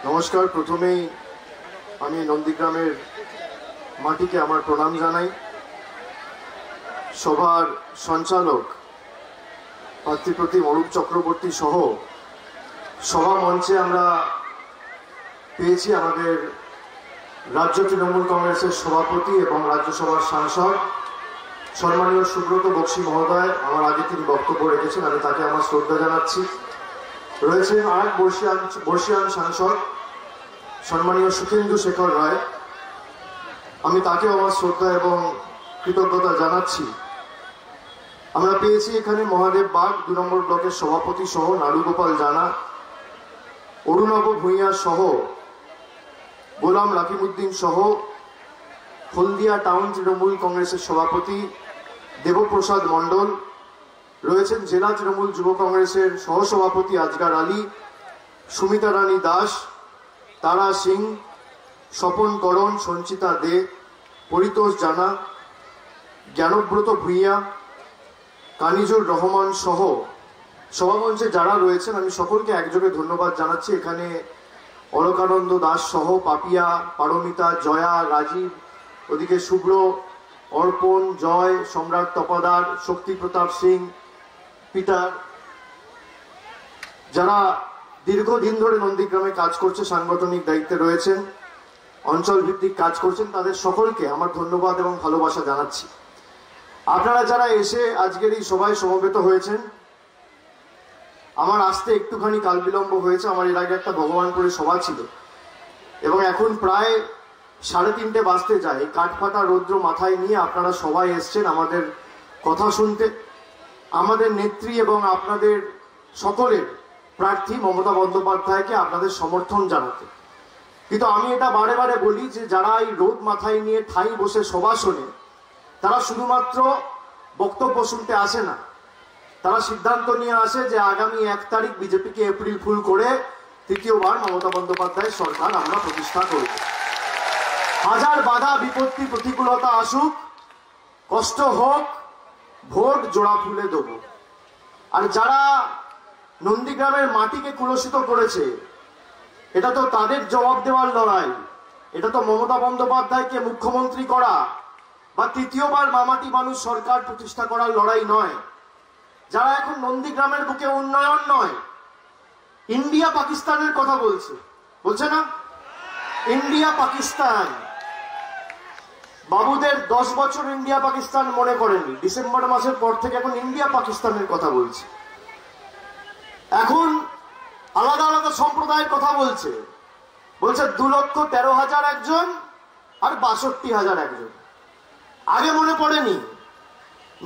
নমস্কার। প্রথমেই আমি নন্দীগ্রামের মাটিকে আমার প্রণাম জানাই। সভার সঞ্চালক পাত্রীপ্রতিম অরূপ চক্রবর্তী সহ সভা মঞ্চে আমরা পেয়েছি আমাদের রাজ্য তৃণমূল কংগ্রেসের সভাপতি এবং রাজ্যসভার সাংসদ সম্মানীয় সুব্রত বক্সী মহোদয়। আমার আগে তিনি বক্তব্য রেখেছেন, আমি তাকে আমার শ্রদ্ধা জানাচ্ছি। রয়েছেন আর বর্ষিয়ান সাংসদ সম্মানীয় সুখেন্দু শেখর রায়, আমি তাকে আমার শ্রদ্ধা এবং কৃতজ্ঞতা জানাচ্ছি। আমরা পেয়েছি এখানে মহাদেব বাগ ২ নম্বর ব্লকের সভাপতি সহ নারুগোপাল জানা, অরুণাভ ভূঁইয়া সহ গোলাম রাকিবউদ্দিন সহ হলদিয়া টাউন তৃণমূল কংগ্রেসের সভাপতি দেবপ্রসাদ মণ্ডল, রয়েছেন জেলা তৃণমূল যুব কংগ্রেসের সহসভাপতি আজগার আলী, সুমিতা রানী দাস, তারা সিং, স্বপন করণ, সঞ্চিতা দে, পরিতোষ জানা, জ্ঞানব্রত ভূঁইয়া, কানিজুর রহমান সহ সভামঞ্চে যারা রয়েছেন আমি সকলকে একযোগে ধন্যবাদ জানাচ্ছি। এখানে অলকানন্দ দাস সহ পাপিয়া, পারমিতা, জয়া, রাজীব, ওদিকে শুভ্র, অর্পণ, জয়, সম্রাট তপাদার, শক্তি প্রতাপ সিং, পিটার, যারা দীর্ঘদিন ধরে নন্দীগ্রামে কাজ করছে, সাংগঠনিক দায়িত্বে রয়েছেন, অঞ্চল ভিত্তিক কাজ করছেন, তাদের সকলকে আমার ধন্যবাদ এবং ভালোবাসা জানাচ্ছি। আপনারা যারা এসে আজকের এই সভায় সমবেত হয়েছেন, আমার আসতে একটুখানি কাল বিলম্ব হয়েছে। আমার এর আগে একটা ভগবানপুরে সভা ছিল এবং এখন প্রায় 3:30 বাজতে যায়। কাঠফাটা রৌদ্র মাথায় নিয়ে আপনারা সবাই এসছেন আমাদের কথা শুনতে, আমাদের নেত্রী এবং আপনাদের সকলের প্রার্থী মমতা বন্দ্যোপাধ্যায়কে আপনাদের সমর্থন জানাতে। কিন্তু আমি এটা বারে বারে বলি যে যারা এই রোদ মাথায় নিয়ে ঠাই বসে সভা শোনে, তারা শুধুমাত্র বক্তব্য শুনতে আসে না, তারা সিদ্ধান্ত নিয়ে আসে যে আগামী 1 তারিখ বিজেপিকে এপ্রিল ফুল করে তৃতীয়বার মমতা বন্দ্যোপাধ্যায়ের সরকার আমরা প্রতিষ্ঠা করব। হাজার বাধা বিপত্তি প্রতিকূলতা আসুক, কষ্ট হোক, ভোট জোড়া ফুলে দেব। আর যারা নন্দীগ্রামের মাটিকে কুলসিত করেছে, এটা তো তাদের জবাব দেওয়ার লড়াই। এটা তো মমতা বন্দ্যোপাধ্যায়কে মুখ্যমন্ত্রী করা বা তৃতীয়বার মামাটি মানুষ সরকার প্রতিষ্ঠা করার লড়াই নয়। যারা এখন নন্দীগ্রামের বুকে উন্নয়ন নয়, ইন্ডিয়া পাকিস্তানের কথা বলছে না? ইন্ডিয়া পাকিস্তান, বাবুদের 10 বছর ইন্ডিয়া পাকিস্তান মনে করেনি, ডিসেম্বর মাসের পর থেকে এখন ইন্ডিয়া পাকিস্তানের কথা বলছে। এখন আলাদা আলাদা সম্প্রদায়ের কথা বলছে 2,13,000 একজন আর 62,000 একজন। আগে মনে পড়েনি?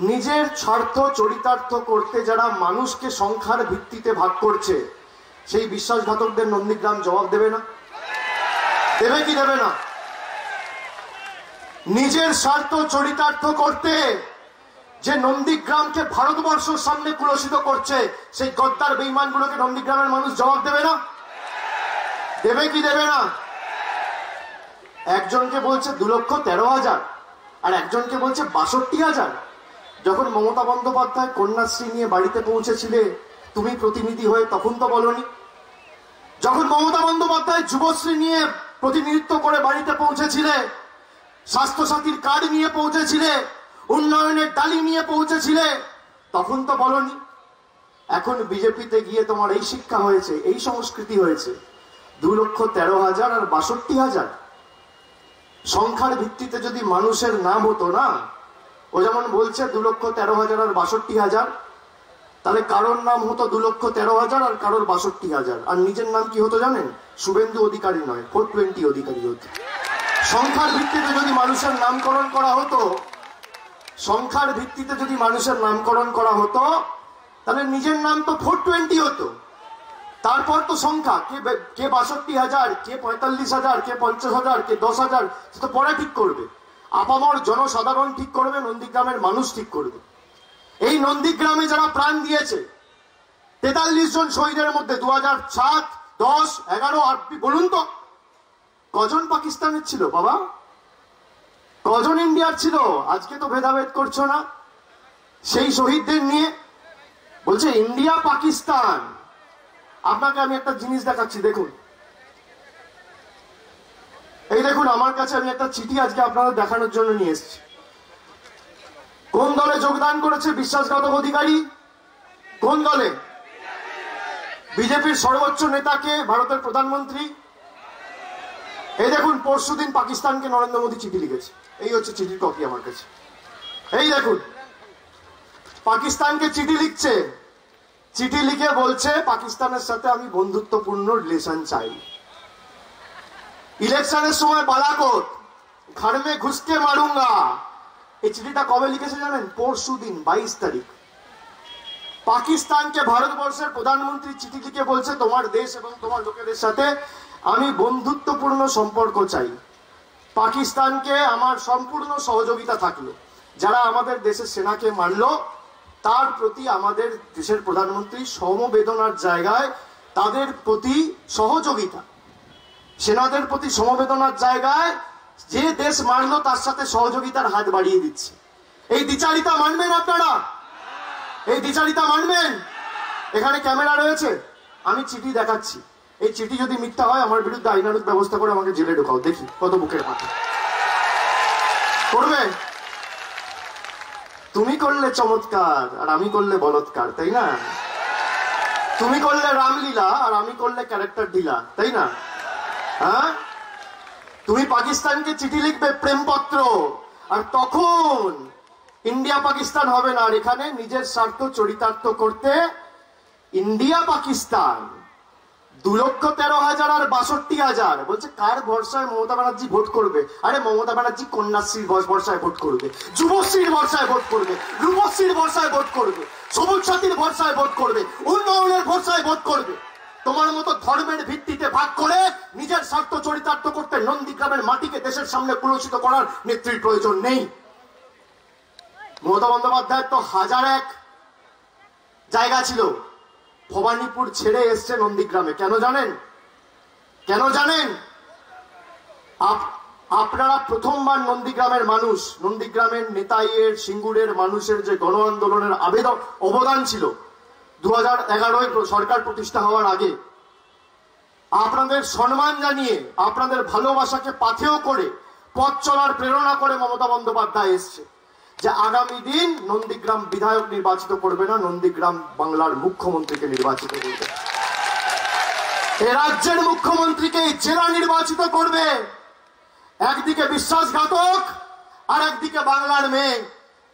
নিজের স্বার্থ চরিতার্থ করতে যারা মানুষকে সংখ্যার ভিত্তিতে ভাগ করছে, সেই বিশ্বাসঘাতকদের নন্দীগ্রাম জবাব দেবে না? দেবে কি দেবে না? নিজের স্বার্থ চরিতার্থ করতে যে নন্দীগ্রামকে ভারতবর্ষের সামনে কুলসিত করছে, সেই গদ্দার বেঈমানগুলোকে নন্দীগ্রামের মানুষ জবাব দেবে না? দেবে কি দেবে না? একজনকে বলছে 2,13,000 আর একজনকে বলছে 62,000। যখন মমতা বন্দ্যোপাধ্যায় কন্যাশ্রী নিয়ে বাড়িতে পৌঁছেছিলে, তুমি প্রতিনিধি হয়ে তখন তো বলনি? যখন মমতা বন্দ্যোপাধ্যায় যুবশ্রী নিয়ে প্রতিনিধিত্ব করে বাড়িতে পৌঁছেছিলে, স্বাস্থ্যসাথীর কার্ড নিয়ে পৌঁছেছিলে, উন্নয়নের ডালি নিয়ে পৌঁছেছিলে, তখন তো বলনি? এখন বিজেপিতে গিয়ে তোমার এই শিক্ষা হয়েছে, এই সংস্কৃতি হয়েছে। 2,13,000 আর 62,000 সংখ্যার ভিত্তিতে যদি মানুষের নাম হতো না, ও যেমন বলছে 2,13,000 আর 62,000, তাহলে কারোর নাম হতো 2,13,000 আর কারোর 62,000। আর নিজের নাম কি হতো জানেন? শুভেন্দু অধিকারী নয়, 420 অধিকারী হতো। সংখ্যার ভিত্তিতে যদি মানুষের নামকরণ করা হতো, সংখ্যার ভিত্তিতে যদি মানুষের নামকরণ করা হতো, তাহলে নিজের নাম তো 420 হতো। তারপর তো সংখ্যা, কে 62,000, কে 45,000, কে 50,000, কে 10,000, সে তো পরে ঠিক করবে। আপামর জনসাধারণ ঠিক করবে, নন্দীগ্রামের মানুষ ঠিক করবে। এই নন্দীগ্রামে যারা প্রাণ দিয়েছে, 43 জন শহীদের মধ্যে 2007, 10, 11 আপনি বলুন তো কজন পাকিস্তানের ছিল বাবা? কজন ইন্ডিয়ার ছিল? আজকে তো ভেদাভেদ করছো না সেই শহীদদের নিয়ে। বলছে ইন্ডিয়া পাকিস্তান। আপনাকে আমি একটা জিনিস দেখাচ্ছি, দেখুন এই দেখুন আমার কাছে আমি একটা চিঠি আজকে আপনাদের দেখানোর জন্য নিয়ে এসেছি। কোন দলে যোগদান করেছে বিশ্বাসঘাতক অধিকারী? কোন দলে? বিজেপির সর্বোচ্চ নেতাকে, ভারতের প্রধানমন্ত্রী। এই দেখুন পরশুদিন পাকিস্তানকে নরেন্দ্র মোদী চিঠি লিখেছে। এই হচ্ছে চিঠির কপি আমার কাছে। এই দেখুন পাকিস্তানকে চিঠি লিখছে, চিঠি লিখে বলছে পাকিস্তানের সাথে আমি বন্ধুত্বপূর্ণ রিলেশন চাই। ইলেকশনের সময় বালাকোট, ঘর মে ঘুসকে মারুঙ্গা। এই চিঠিটা কবে লিখেছে জানেন? পরশুদিন 22 তারিখ। পাকিস্তানকে ভারতবর্ষের প্রধানমন্ত্রী চিঠি লিখে বলছে তোমার দেশ এবং তোমার লোকেদের সাথে আমি বন্ধুত্বপূর্ণ সম্পর্ক চাই। পাকিস্তানকে আমার সম্পূর্ণ সহযোগিতা থাকলো। যারা আমাদের দেশের সেনাকে মারলো তার প্রতি আমাদের দেশের প্রধানমন্ত্রী সমবেদনার জায়গায় তাদের প্রতি সহযোগিতা, সেনাদের প্রতি সমবেদনার জায়গায় যে দেশ মারলো তার সাথে সহযোগিতার হাত বাড়িয়ে দিচ্ছে। এই দ্বিচারিতা মানবেন আপনারা? এই দ্বিচারিতা মানবেন? এখানে ক্যামেরা রয়েছে, আমি চিঠি দেখাচ্ছি। এই চিঠি যদি মিথ্যা হয় আমার বিরুদ্ধে আইনানুগ ব্যবস্থা করে আমাকে জেলে ঢোকাও, দেখি কত বুকের মাথা করবে। তুমি করলে চমৎকার আর আমি করলে বলৎকার, তাই না? তুমি করলে রামলীলা আর আমি করলে ক্যারেক্টার ঢিলা, তাই না? হ্যাঁ, তুমি পাকিস্তানকে চিঠি লিখবে প্রেমপত্র, আর তখন ইন্ডিয়া পাকিস্তান হবে না। আর এখানে নিজের স্বার্থ চরিতার্থ করতে ইন্ডিয়া পাকিস্তান 2,13,000 আর 62,000 বলছে কার ভরসায় মমতা ব্যানার্জি ভোট করবে? আরে মমতা ব্যানার্জি কন্যাশ্রীর ভরসায় ভোট করবে, যুবশ্রীর ভরসায় ভোট করবে, রূপশ্রীর ভরসায় ভোট করবে, সবুজ সাথীর ভরসায় ভোট করবে, উন্নয়নের ভরসায় ভোট করবে। তোমার মতো ধর্মের ভিত্তিতে ভাগ করে নিজের স্বার্থ চরিতার্থ করতে নন্দীগ্রামের মাটিকে দেশের সামনে কুলসিত করার নেত্রীর প্রয়োজন নেই। মমতা বন্দ্যোপাধ্যায়ের তো 1001 জায়গা ছিল, ভবানীপুর ছেড়ে এসছে নন্দীগ্রামে। কেন জানেন? কেন জানেন? আপনারা প্রথমবার নন্দীগ্রামের মানুষ, নন্দীগ্রামের নেতাইয়ের সিঙ্গুরের মানুষের যে গণ আন্দোলনের অবদান ছিল 2011 সরকার প্রতিষ্ঠা হওয়ার আগে, আপনাদের সম্মান জানিয়ে আপনাদের ভালোবাসাকে পাথেয় করে পথ চলার প্রেরণা করে মমতা বন্দ্যোপাধ্যায় এসছে যে আগামী দিন নন্দীগ্রাম বিধায়ক নির্বাচিত করবে না, নন্দীগ্রাম বাংলার মুখ্যমন্ত্রীকে নির্বাচিত করবে। এ রাজ্যের মুখ্যমন্ত্রীকে জেলা নির্বাচিত করবে। একদিকে বিশ্বাসঘাতক আর একদিকে বাংলার মেয়ে।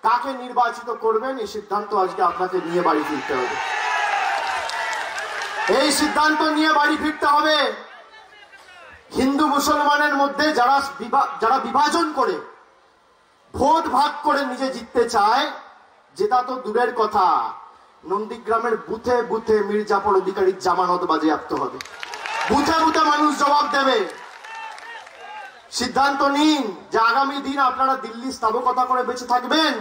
কাকে নির্বাচিত করবেন এই সিদ্ধান্ত আজকে আপনাকে নিয়ে বাড়ি ফিরতে হবে। এই সিদ্ধান্ত নিয়ে বাড়ি ফিরতে হবে। হিন্দু মুসলমানের মধ্যে যারা বিভাজন করে ভোট ভাগ করে নিজে জিততে চায়, যেটা তো দূরের কথা, নন্দীগ্রামের বুথে বুথে মীর জাফর অধিকারীর জামানত বাজেয়াপ্ত হবে। বুথে বুথে মানুষ জবাব দেবে। সিদ্ধান্ত নিন যে আগামী দিন আপনারা দিল্লি স্থাবকতা করে বেঁচে থাকবেন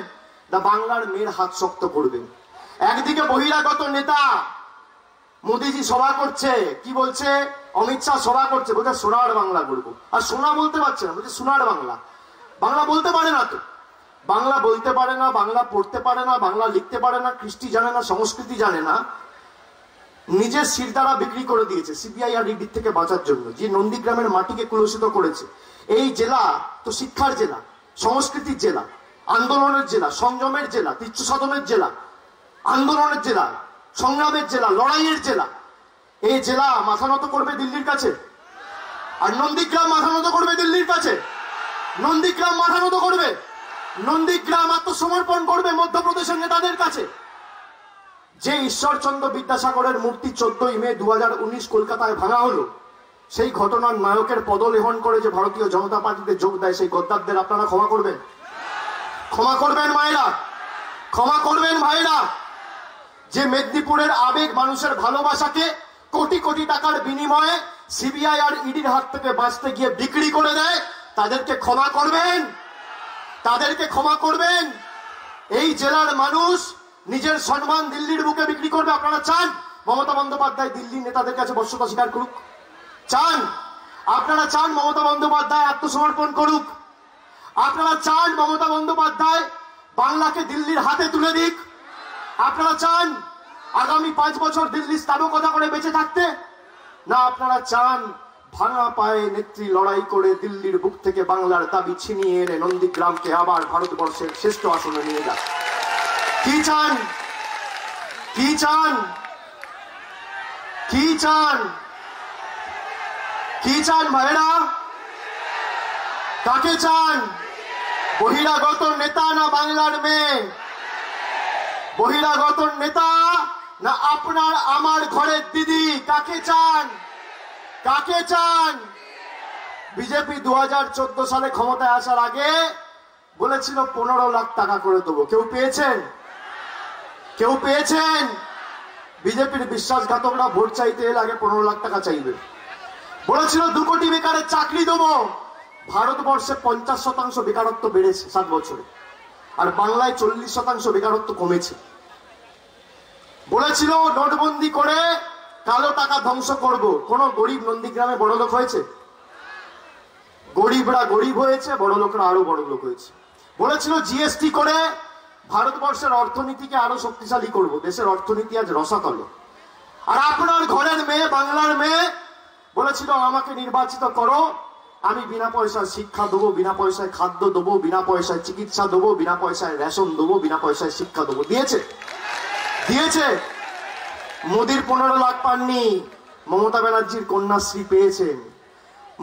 না বাংলার মেয়ের হাত শক্ত করবেন। একদিকে বহিরাগত নেতা মোদীজি সভা করছে, কি বলছে? অমিত শাহ সভা করছে, বলছে সোনার বাংলা করবো। আর সোনা বলতে পারছে না, বলছে সোনার বাংলা। বাংলা বলতে পারে না তো, বাংলা বলতে পারে না, বাংলা পড়তে পারে না, বাংলা লিখতে পারে না, কৃষ্টি জানে না, সংস্কৃতি জানে না। নিজের শিরদাঁড়া বিক্রি করে দিয়েছে সিবিআই আর ইডি থেকে বাঁচার জন্য। যে নন্দীগ্রামের মাটিকে কুলসিত করেছে। এই জেলা তো শিক্ষার জেলা, সংস্কৃতির জেলা, আন্দোলনের জেলা, সংযমের জেলা, তীর্থ সাধনের জেলা, আন্দোলনের জেলা, সংগ্রামের জেলা, লড়াইয়ের জেলা। এই জেলা মাথা নত করবে দিল্লির কাছে? আর নন্দীগ্রাম মাথা নত করবে দিল্লির কাছে? নন্দীগ্রাম মাথা নত করবে? নন্দীগ্রাম আত্মসমর্পণ করবে মধ্যপ্রদেশের নেতাদের কাছে? যে ঈশ্বরচন্দ্র বিদ্যাসাগরের মূর্তি 14ই মে 2019 কলকাতায় ভাঙা হলো, সেই ঘটনার নায়কের পদলেহন করে যে ভারতীয় জনতা পার্টিতে যোগ দেয় সেই গদ্দারদের আপনারা ক্ষমা করবেন? ক্ষমা করবেন মায়েরা? ক্ষমা করবেন ভাইরা? যে মেদিনীপুরের আবেগ, মানুষের ভালোবাসাকে কোটি কোটি টাকার বিনিময়ে সিবিআই আর ইডির হাত থেকে বাঁচতে গিয়ে বিক্রি করে দেয়, তাদেরকে ক্ষমা করবেন? তাদেরকে ক্ষমা করবেন? এই জেলার মানুষ নিজের সম্মান দিল্লির বুকে বিক্রি করবে? আপনারা চান মমতা বন্দ্যোপাধ্যায় দিল্লির নেতাদের কাছে বশ্যতা স্বীকার করুক? চান? আপনারা চান মমতা বন্দ্যোপাধ্যায় আত্মসমর্পণ করুক? আপনারা চান মমতা বন্দ্যোপাধ্যায় বাংলাকে দিল্লির হাতে তুলে দিক? আপনারা চান আগামী 5 বছর দিল্লি স্থাবকতা করে বেঁচে থাকতে? না আপনারা চান ভাঙা পায়ে নেত্রী লড়াই করে দিল্লির বুক থেকে বাংলার দাবি ছিনিয়ে এনে নন্দীগ্রামকে আবার ভারতবর্ষের শ্রেষ্ঠ আসনে নিয়ে যান। কি চান? কি চান? কি চান? কি চান ভাইরা? কাকে চান? বহিরাগত নেতা না বাংলার মেয়ে? বহিরাগত নেতা না আপনার আমার ঘরের দিদি? কাকে চান? কাকে চান? বিজেপি 2014 সালে ক্ষমতায় আসার আগে বলেছিল 15 লাখ টাকা করে দেবো। কেউ পেয়েছেন? কেউ পেয়েছেন? বিজেপির বিশ্বাসঘাতকরা ভোট চাইতে এলে আগে 15 লাখ টাকা চাইবে। বলেছিল 2 কোটি বেকারের চাকরি দেবো। ভারতবর্ষে 50% বেকারত্ব বেড়েছে 7 বছরে, আর বাংলায় 40% বেকারত্ব কমেছে। বলেছিল নোটবন্দি করে কালো টাকা ধ্বংস করব। কোন গরিব নন্দীগ্রামে বড় লোক হয়েছে? গরিবরা গরিব হয়েছে, বড় লোকরা আরো বড় লোক হয়েছে। বলেছিল জিএসটি করে ভারতবর্ষের অর্থনীতিকে আরো শক্তিশালী করব। দেশের অর্থনীতি আজ রসাতলে। আর আপনার ঘরের মেয়ে, বাংলার মেয়ে বলেছিল আমাকে নির্বাচিত করো, আমি বিনা পয়সায় শিক্ষা দেবো, বিনা পয়সায় খাদ্য দেবো, বিনা পয়সায় চিকিৎসা দেবো, বিনা পয়সায় রেশন দেবো, বিনা পয়সায় শিক্ষা দেবো। দিয়েছে? দিয়েছে? মোদির 15 লাখ পাননি, মমতা ব্যানার্জির কন্যাশ্রী পেয়েছেন।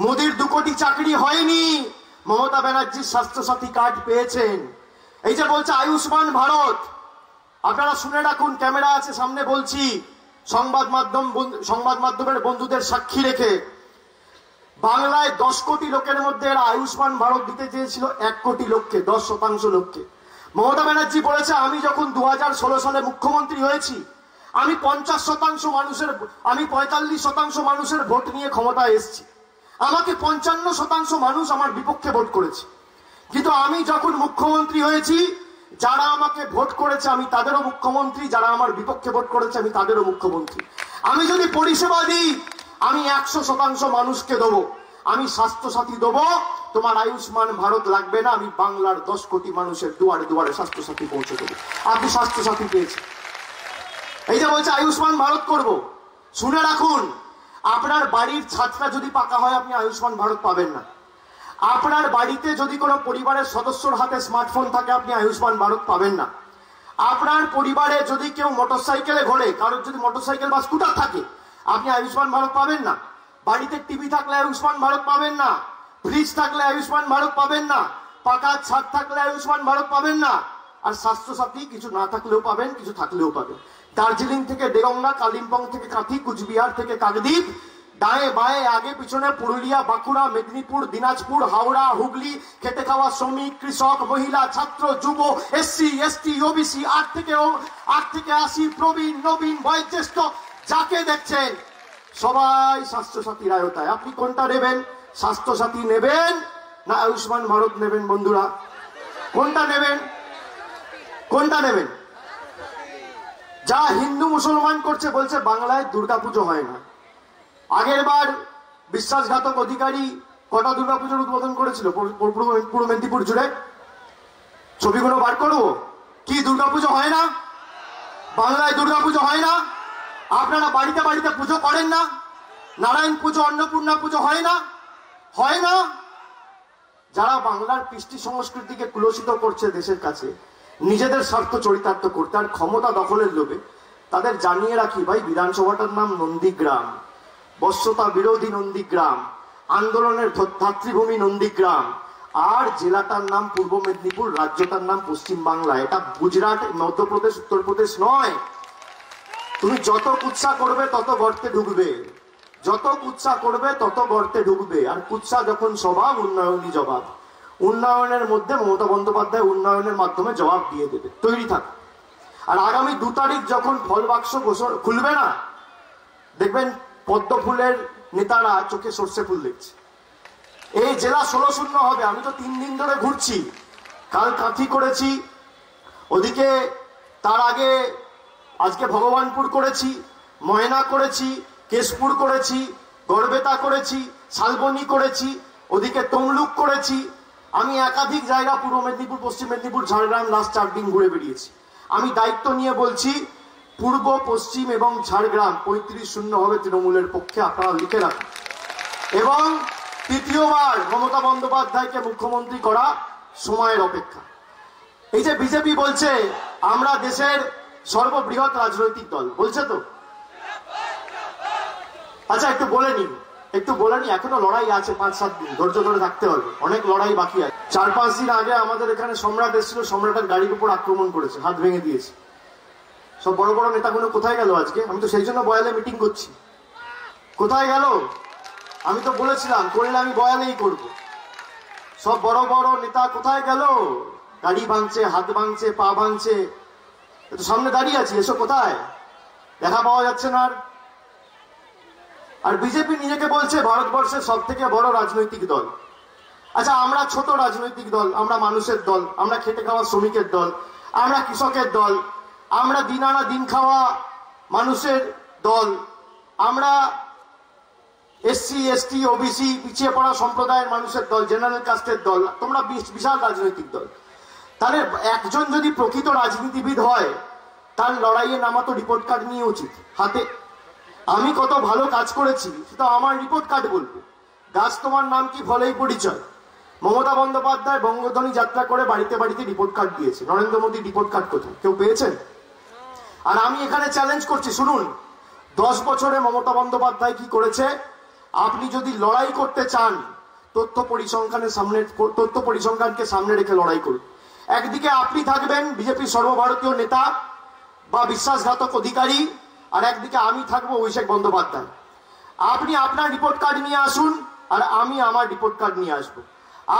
মোদির 2 কোটি চাকরি হয়নি, মমতা ব্যানার্জির স্বাস্থ্যসাথী কার্ড পেয়েছেন। এই যে বলছে আয়ুষ্মান ভারত, আপনারা শুনে রাখুন, ক্যামেরা আছে সামনে বলছি, সংবাদ মাধ্যমের বন্ধুদের সাক্ষী রেখে, বাংলায় 10 কোটি লোকের মধ্যে এরা আয়ুষ্মান ভারত দিতে চেয়েছিল 1 কোটি লোককে, 10% লোককে। মমতা ব্যানার্জি বলেছে আমি যখন 2016 সালে মুখ্যমন্ত্রী হয়েছি, আমি 45% মানুষের ভোট নিয়ে ক্ষমতায় এসেছি। আমাকে 55% মানুষ আমার বিপক্ষে ভোট করেছে। কিন্তু আমি যখন মুখ্যমন্ত্রী হয়েছি, যারা আমাকে ভোট করেছে আমি তাদেরও মুখ্যমন্ত্রী, যারা আমার বিপক্ষে ভোট করেছে আমি তাদেরও মুখ্যমন্ত্রী। আমি যদি পরিষেবা দিই, আমি 100% মানুষকে দেবো। আমি স্বাস্থ্যসাথী দেবো, তোমার আয়ুষ্মান ভারত লাগবে না, আমি বাংলার 10 কোটি মানুষের দুয়ারে দুয়ারে স্বাস্থ্যসাথী পৌঁছে দেবো। আপনি স্বাস্থ্যসাথী পেয়েছেন। এই যে বলছে আয়ুষ্মান ভারত করব, শুনে রাখুন, আপনার বাড়ির ছাদটা যদি পাকা হয় আপনি আয়ুষ্মান ভারত পাবেন না। আপনার বাড়িতে যদি কোনো পরিবারের সদস্যর হাতে স্মার্টফোন থাকে আপনি আয়ুষ্মান ভারত পাবেন না। আপনার পরিবারে যদি কেউ মোটরসাইকেলে ঘোরে, কারোর যদি মোটরসাইকেল বা স্কুটার থাকে, আপনি আয়ুষ্মান ভারত পাবেন না। বাড়িতে টিভি থাকলে আয়ুষ্মান ভারত পাবেন না, ফ্রিজ থাকলে আয়ুষ্মান ভারত পাবেন না, পাকা ছাদ থাকলে আয়ুষ্মান ভারত পাবেন না। আর স্বাস্থ্যসাথী কিছু না থাকলেও পাবেন, কিছু থাকলেও পাবেন। দার্জিলিং থেকে দেগঙ্গা, কালিম্পং থেকে কাঁথি, কুচবিহার থেকে কাকদ্বীপ, দায়ে বায়ে আগে পিছনে পুরুলিয়া, বাঁকুড়া, মেদিনীপুর, দিনাজপুর, হাওড়া, হুগলি, খেটে খাওয়া শ্রমিক, কৃষক, মহিলা, ছাত্র, যুব, এসসি, এসটি, ওবিসি, 8 থেকে 80, প্রবীণ, নবীন, বয়োজ্যেষ্ঠ, যাকে দেখছেন সবাই স্বাস্থ্যসাথীর আওতায়। আপনি কোনটা নেবেন? স্বাস্থ্যসাথী নেবেন না আয়ুষ্মান ভারত নেবেন? বন্ধুরা, কোনটা নেবেন? কোনটা নেবেন? যা হিন্দু মুসলমান করছে, বলছে বাংলায় দুর্গাপুজো হয় না। আগের বার বিশ্বাসঘাতক অধিকারী কটা দুর্গাপুজোর উদ্বোধন করেছিল পুরো মেদিনীপুর জুড়ে? ছবিগুলো বার করবো। কি দুর্গাপুজো হয় না? বাংলায় দুর্গাপুজো হয় না? আপনারা বাড়িতে বাড়িতে পুজো করেন না? নারায়ণ পুজো, অন্নপূর্ণা পুজো হয় না? হয় না? যারা বাংলার কৃষ্টি সংস্কৃতিকে কুলসিত করছে দেশের কাছে, নিজেদের স্বার্থ চরিতার্থ করতে আর ক্ষমতা দখলের লোভে, তাদের জানিয়ে রাখি ভাই, বিধানসভাটার নাম নন্দীগ্রাম, বশ্যতা বিরোধী নন্দীগ্রাম, আন্দোলনের ধাত্রীভূমি নন্দীগ্রাম, আর জেলাটার নাম পূর্ব মেদিনীপুর, রাজ্যটার নাম পশ্চিম বাংলা। এটা গুজরাট, মধ্যপ্রদেশ, উত্তরপ্রদেশ নয়। তুমি যত কুৎসা করবে তত গর্তে ঢুকবে, যত কুৎসা করবে তত গর্তে ঢুকবে। আর কুৎসা যখন স্বভাব, উন্নয়নই জবাব। উন্নয়নের মধ্যে মমতা বন্দ্যোপাধ্যায় উন্নয়নের মাধ্যমে জবাব দিয়ে দেবে, তৈরি থাক। আর আগামী 2 তারিখ যখন ফল বাক্স খুলবে না, দেখবেন পদ্ম ফুলের নেতারা চোখে সর্ষে ফুল দেখছে। এই জেলা 16-0 হবে। আমি তো 3 দিন ধরে ঘুরছি, কাল কাঁথি করেছি, ওদিকে তার আগে আজকে ভগবানপুর করেছি, ময়না করেছি, কেশপুর করেছি, গড়বেতা করেছি, শালবনী করেছি, ওদিকে তমলুক করেছি। আমি একাধিক জায়গা পূর্ব মেদিনীপুর, পশ্চিম মেদিনীপুর, ঝাড়গ্রাম লাস্ট 4 দিন ঘুরে বেরিয়েছি। আমি দায়িত্ব নিয়ে বলছি, পূর্ব, পশ্চিম এবং ঝাড়গ্রাম 35-0 হবে তৃণমূলের পক্ষে। আপনারা লিখে রাখুন। এবং তৃতীয়বার মমতা বন্দ্যোপাধ্যায়কে মুখ্যমন্ত্রী করা সময়ের অপেক্ষা। এই যে বিজেপি বলছে আমরা দেশের সর্ববৃহৎ রাজনৈতিক দল, বলছে তো? আচ্ছা একটু বলে নি, এখনো লড়াই আছে, 5-7 দিন ধৈর্য ধরে থাকতে হবে, অনেক লড়াই বাকি আছে। 4-5 দিন আগে আমাদের এখানে সম্রাট এসেছিল, সম্রাটের গাড়ির উপর আক্রমণ করেছে, হাত ভেঙে দিয়েছে। সব বড় বড় নেতাগুলো কোথায় গেল আজকে? আমি তো সেই জন্য বয়ালে মিটিং করছি। কোথায় গেল? আমি তো বলেছিলাম করলে আমি বয়ালেই করব। সব বড় বড় নেতা কোথায় গেল? গাড়ি ভাঙছে, হাত ভাঙছে, পা ভাঙছে, সামনে দাঁড়িয়ে আছি, এসো কোথায়? দেখা পাওয়া যাচ্ছে না। আর বিজেপি নিজেকে বলছে ভারতবর্ষের সব থেকে বড় রাজনৈতিক দল। আচ্ছা আমরা ছোট রাজনৈতিক দল, আমরা মানুষের দল, আমরা খেটে খাওয়া শ্রমিকের দল, আমরা কৃষকের দল, আমরা দিন আনা দিন খাওয়া মানুষের দল, আমরা এসসি এসটি ওবিসি পিছিয়ে পড়া সম্প্রদায়ের মানুষের দল, জেনারেল কাস্টের দল, তোমরা বিশাল রাজনৈতিক দল। তাহলে একজন যদি প্রকৃত রাজনীতিবিদ হয় তার লড়াইয়ে নামা তো রিপোর্ট কার্ড নিয়ে উচিত হাতে। আমি কত ভালো কাজ করেছি সেটা আমার রিপোর্ট কার্ড বলবো। গাছ তোমার নাম কি ফলেই পরিচয়। মমতা বন্দ্যোপাধ্যায় বঙ্গধ্বনি যাত্রা করে বাড়িতে বাড়িতে রিপোর্ট কার্ড দিয়েছে। নরেন্দ্র মোদী রিপোর্ট কার্ড কোথায়? কেউ পেয়েছেন? আর আমি এখানে চ্যালেঞ্জ করছি, শুনুন 10 বছরে মমতা বন্দ্যোপাধ্যায় কি করেছে। আপনি যদি লড়াই করতে চান তথ্য পরিসংখ্যানকে সামনে রেখে লড়াই করুন। একদিকে আপনি থাকবেন বিজেপির সর্বভারতীয় নেতা বা বিশ্বাসঘাতক অধিকারী, আর একদিকে আমি থাকবো অভিষেক বন্দ্যোপাধ্যায়। আপনি আপনার রিপোর্ট কার্ড নিয়ে আসুন আর আমি আমার রিপোর্ট কার্ড নিয়ে আসবো।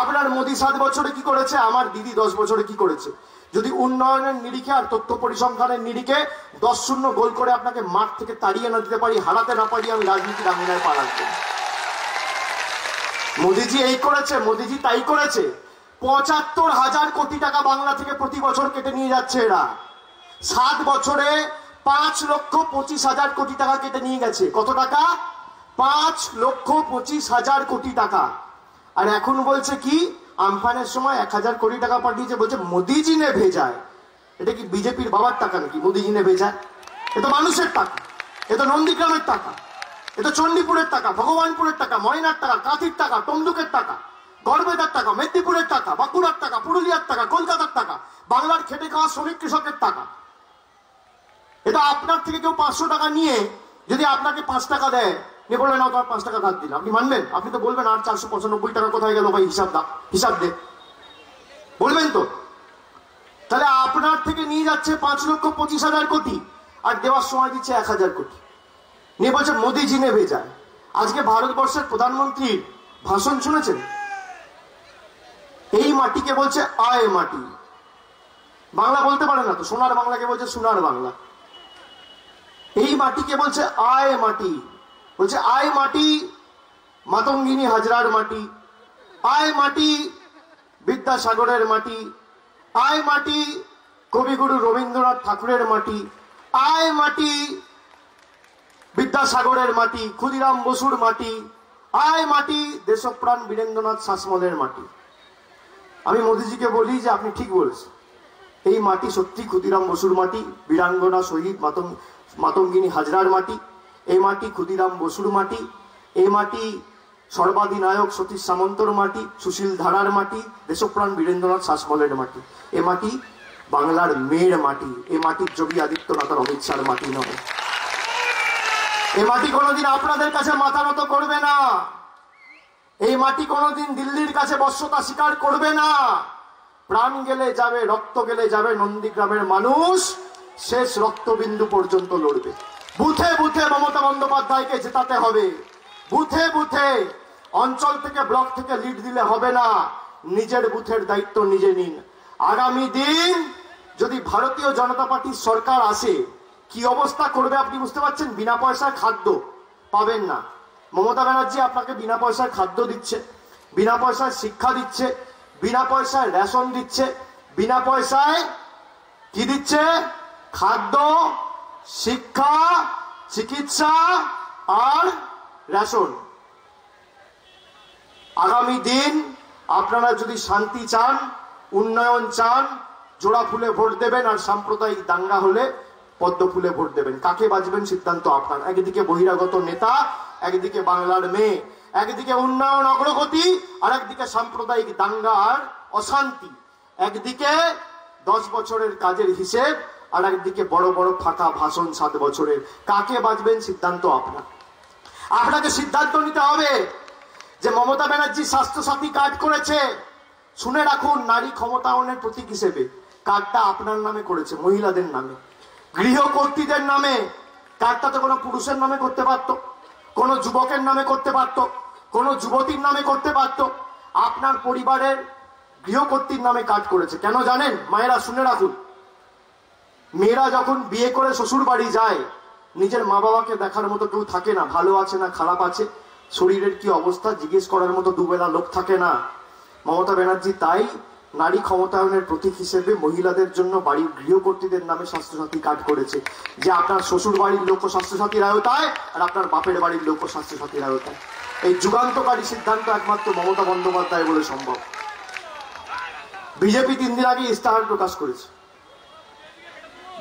আপনার মোদী 7 বছরে কি করেছে, আমার দিদি 10 বছরে কি করেছে। যদি উন্নয়নের নিরিখে আর তথ্য পরিসংখ্যানের নিরিখে 10-0 গোল করে আপনাকে মাঠ থেকে তাড়িয়ে না দিতে পারি, হারাতে না পারি, আমি রাজনীতির আঙিনায় পা রাখবো। মোদীজি এই করেছে, মোদীজি তাই করেছে। 75,000 কোটি টাকা বাংলা থেকে প্রতি বছর কেটে নিয়ে যাচ্ছে এরা। 7 বছরে 5,25,000 কোটি টাকা কেটে নিয়ে গেছে। কত টাকা? 5,25,000 কোটি টাকা। আর এখন বলছে কি আমফানের সময় 1,000 কোটি টাকা পাঠিয়েছে, বলছে মোদীজি নে ভেজায়। এটা কি বিজেপির বাবার টাকা নাকি মোদীজি নে ভেজায়? এ তো মানুষের টাকা, এ তো নন্দীগ্রামের টাকা, এ তো চণ্ডীপুরের টাকা, ভগবানপুরের টাকা, ময়নার টাকা, কাঁথির টাকা, তমলুকের টাকা, গড়বেতার টাকা, মেদিনীপুরের টাকা, বাঁকুড়ার টাকা, পুরুলিয়ার টাকা, কলকাতার টাকা, বাংলার খেটে খাওয়া শ্রমিক কৃষকের টাকা। এটা আপনার থেকে কেউ 500 টাকা নিয়ে যদি আপনাকে 5 টাকা দেয়, নিয়ে বললেন না তোমার 5 টাকা ধার দিন, আপনি মানবেন? আপনি তো বলবেন আর 495 টাকা কোথায় গেল ভাই, হিসাব দে, বলবেন তো? তাহলে আপনার থেকে নিয়ে যাচ্ছে 5,25,000 কোটি আর দেওয়ার সময় দিচ্ছে 1,000 কোটি, নিয়ে বলছে মোদীজি নে ভেজায়। আজকে ভারতবর্ষের প্রধানমন্ত্রীর ভাষণ শুনেছেন? এই মাটিকে বলছে আয় মাটি। বাংলা বলতে পারে না তো, সোনার বাংলাকে বলছে সোনার বাংলা। এই মাটিকে বলছে আয় মাটি, বলছে আয় মাটি মাতঙ্গিনী হাজরার মাটি, আয় মাটি বিদ্যাসাগরের মাটি, আয় মাটি কবিগুরু রবীন্দ্রনাথ ঠাকুরের মাটি, আয় মাটি বিদ্যাসাগরের মাটি, ক্ষুদিরাম বসুর মাটি, আয় মাটি দেশপ্রাণ বীরেন্দ্রনাথ শাসমলের মাটি। আমি মোদীজিকে বলি যে আপনি ঠিক বলেছেন, এই মাটি সত্যি ক্ষুদিরাম বসুর মাটি, বীরাঙ্গনা শহীদ মাতঙ্গিনী হাজরার মাটি, এই মাটি ক্ষুদিরাম বসুর মাটি, এই মাটি সর্বাধিনায়ক সতীশ সামন্তর মাটি, সুশীল ধারার মাটি, দেশপ্রাণ বীরেন্দ্রনাথ শাসমলের মাটি। এ মাটি বাংলার মেয়ের মাটি, এ মাটির যোগী আদিত্যনাথ আর অমিত শাহর মাটি নয়। এ মাটি কোনোদিন আপনাদের কাছে মাথা নত করবে না, এই মাটি কোনোদিন দিল্লির কাছে বশ্যতা স্বীকার করবে না। প্রাণ গেলে যাবে, রক্ত গেলে যাবে, নন্দীগ্রামের মানুষ শেষ রক্তবিন্দু পর্যন্ত লড়বে। বুথে বুথে মমতা বন্দ্যোপাধ্যায়কে জেতাতে হবে, বুথে বুথে। অঞ্চল থেকে ব্লক থেকে লিড দিলে হবে না, নিজের বুথের দায়িত্ব নিজে নিন। আগামী দিন যদি ভারতীয় জনতা পার্টির সরকার আসে কি অবস্থা করবে আপনি বুঝতে পারছেন? বিনা পয়সায় খাদ্য পাবেন না। মমতা ব্যানার্জি আপনাকে বিনা পয়সায় খাদ্য দিচ্ছে, বিনা পয়সায় শিক্ষা দিচ্ছে, বিনা পয়সায় রেশন দিচ্ছে, বিনা পয়সায় কি দিচ্ছে? খাদ্য, শিক্ষা, চিকিৎসা আর রেশন। আগামী দিন আপনারা যদি শান্তি চান, উন্নয়ন চান, জোড়া ফুলে ভোট দেবেন, আর সাম্প্রদায়িক দাঙ্গা হলে পদ্ম ফুলে ভোট দেবেন। কাকে বাজবেন সিদ্ধান্ত আপনার। একদিকে বহিরাগত নেতা, একদিকে বাংলার মেয়ে। একদিকে উন্নয়ন অগ্রগতি, আর একদিকে সাম্প্রদায়িক দাঙ্গা আর অশান্তি। একদিকে 10 বছরের কাজের হিসেব, আর একদিকে বড় বড় ফাঁকা ভাষণ 7 বছরের। কাকে বাঁচবেন সিদ্ধান্ত আপনার। আপনাকে সিদ্ধান্ত নিতে হবে যে মমতা ব্যানার্জি স্বাস্থ্যসাথী কার্ড করেছে। শুনে রাখুন, নারী ক্ষমতায়নের প্রতীক হিসেবে কার্ডটা আপনার নামে করেছে, মহিলাদের নামে, গৃহকর্ত্রীদের নামে। কার্ডটা তো কোনো পুরুষের নামে করতে পারতো, কোনো যুবকের নামে করতে পারতো, কোনো যুবতীর নামে করতে পারতো। আপনার পরিবারের গৃহকর্ত্রীর নামে কার্ড করেছে। কেন জানেন? মায়েরা শুনে রাখুন, মেয়েরা যখন বিয়ে করে শ্বশুর বাড়ি যায়, নিজের মা বাবাকে দেখার মতো কেউ থাকে না, ভালো আছে না খারাপ আছে, শরীরের কি অবস্থা জিজ্ঞেস করার মতো দুবেলা লোক থাকে না। মমতা ব্যানার্জি তাই নারী ক্ষমতায়নের প্রতীক হিসেবে মহিলাদের জন্য বাড়ির গৃহকর্ত্রীদের নামে স্বাস্থ্যসাথী কার্ড করেছে, যে আপনার শ্বশুর বাড়ির লোক স্বাস্থ্যসাথীর আওতায় আর আপনার বাপের বাড়ির লোক স্বাস্থ্যসাথীর আওতায়। এই যুগান্তকারী সিদ্ধান্ত একমাত্র মমতা বন্দ্যোপাধ্যায় বলে সম্ভব। বিজেপি 3 দিন আগে ইস্তাহার প্রকাশ করেছে।